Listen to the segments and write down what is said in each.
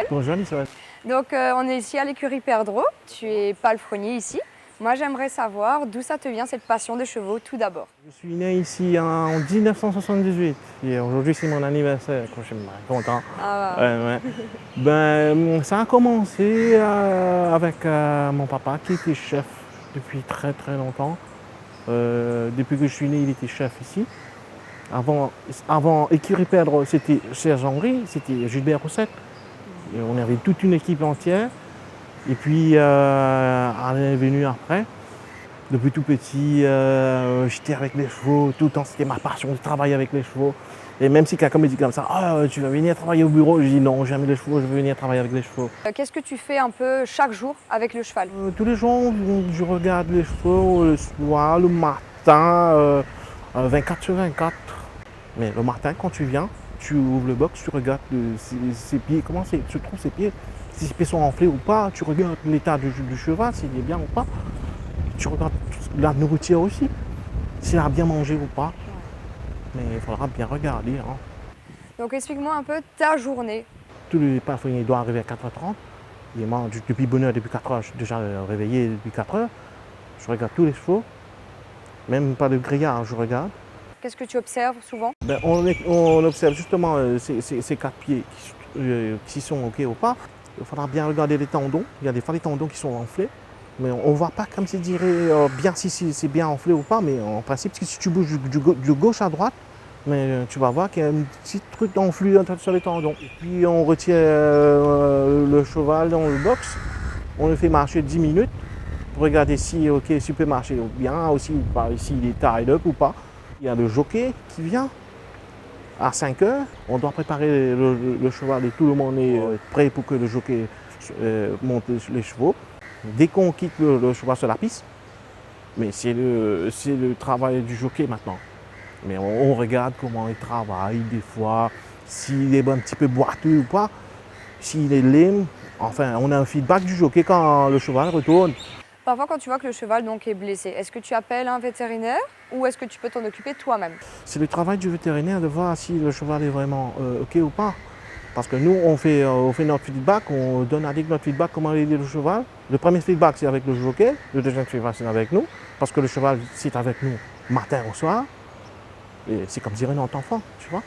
Bonjour Isabelle. Donc on est ici à l'écurie Perdreau, tu es palefrenier ici. Moi j'aimerais savoir d'où ça te vient cette passion des chevaux tout d'abord. Je suis né ici en 1978 et aujourd'hui c'est mon anniversaire, je suis content. Ah, Ouais. Ça a commencé avec mon papa qui était chef depuis très très longtemps. Depuis que je suis né, il était chef ici. Avant écurie Perdreau, c'était Serge Henry, c'était Gilbert Roussette. Et on avait toute une équipe entière. Et puis, elle est venue après. Depuis tout petit, j'étais avec les chevaux. Tout le temps, c'était ma passion de travailler avec les chevaux. Et même si quelqu'un me dit comme ça, ah, tu vas venir travailler au bureau, je dis non, j'aime les chevaux, je veux venir travailler avec les chevaux. Qu'est-ce que tu fais un peu chaque jour avec le cheval? Tous les jours, je regarde les chevaux le soir, le matin, 24 sur 24. Mais le matin, quand tu viens, tu ouvres le box, tu regardes ses pieds, comment se trouvent ses pieds. Si ses pieds sont enflés ou pas, tu regardes l'état du cheval, s'il est bien ou pas. Tu regardes la nourriture aussi, s'il a bien mangé ou pas. Mais il faudra bien regarder. Hein. Donc explique-moi un peu ta journée. Tous les palefreniers doivent arriver à 4h30. Et moi, depuis bonne heure, depuis 4h, je suis déjà réveillé depuis 4h. Je regarde tous les chevaux, même pas de grillage, je regarde. Qu'est-ce que tu observes souvent? On observe justement ces quatre pieds qui sont OK ou pas. Il faudra bien regarder les tendons. Il y a des fois les tendons qui sont enflés. Mais on ne voit pas comme si dirait bien si c'est bien enflé ou pas. Mais en principe, si tu bouges de gauche à droite, mais tu vas voir qu'il y a un petit truc enflé sur les tendons. Et puis on retient le cheval dans le box. On le fait marcher 10 minutes pour regarder si s'il peut marcher bien, aussi s'il est tied up ou pas. Il y a le jockey qui vient à 5h. On doit préparer le cheval et tout le monde est prêt pour que le jockey monte les chevaux. Dès qu'on quitte le cheval sur la piste, mais c'est le travail du jockey maintenant. Mais on regarde comment il travaille des fois, s'il est un petit peu boiteux ou pas, s'il est lame. Enfin, on a un feedback du jockey quand le cheval retourne. Parfois quand tu vois que le cheval donc est blessé, est-ce que tu appelles un vétérinaire ou est-ce que tu peux t'en occuper toi-même? C'est le travail du vétérinaire de voir si le cheval est vraiment OK ou pas. Parce que nous, on fait notre feedback, on donne avec notre feedback comment aider le cheval. Le premier feedback, c'est avec le jockey. Le deuxième feedback, c'est avec nous. Parce que le cheval, c'est avec nous matin au soir. Et c'est comme dire notre enfant, tu vois.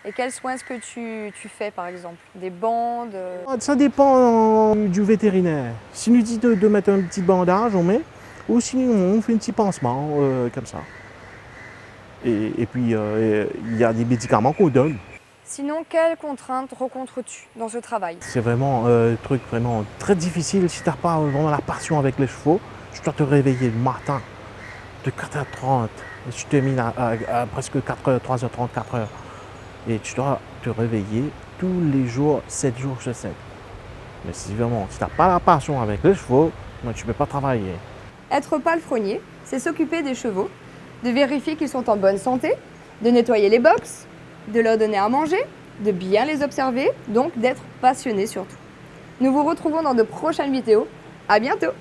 Et quels soins est-ce que tu fais par exemple? Des bandes? Ça dépend du vétérinaire. S'il nous dit de mettre un petit bandage, on met. Ou sinon, on fait un petit pansement, comme ça. Et puis, il y a des médicaments qu'on donne. Sinon, quelles contraintes rencontres-tu dans ce travail? C'est vraiment un truc vraiment très difficile si tu n'as pas vraiment la passion avec les chevaux. Tu dois te réveiller le matin de 4h30. Et tu termines à presque 4h, 3h30, 4h. Et tu dois te réveiller tous les jours, 7 jours sur 7. Mais si vraiment, si tu n'as pas la passion avec les chevaux, tu ne peux pas travailler. Être palefrenier, c'est s'occuper des chevaux, de vérifier qu'ils sont en bonne santé, de nettoyer les box, de leur donner à manger, de bien les observer, donc d'être passionné surtout. Nous vous retrouvons dans de prochaines vidéos. À bientôt!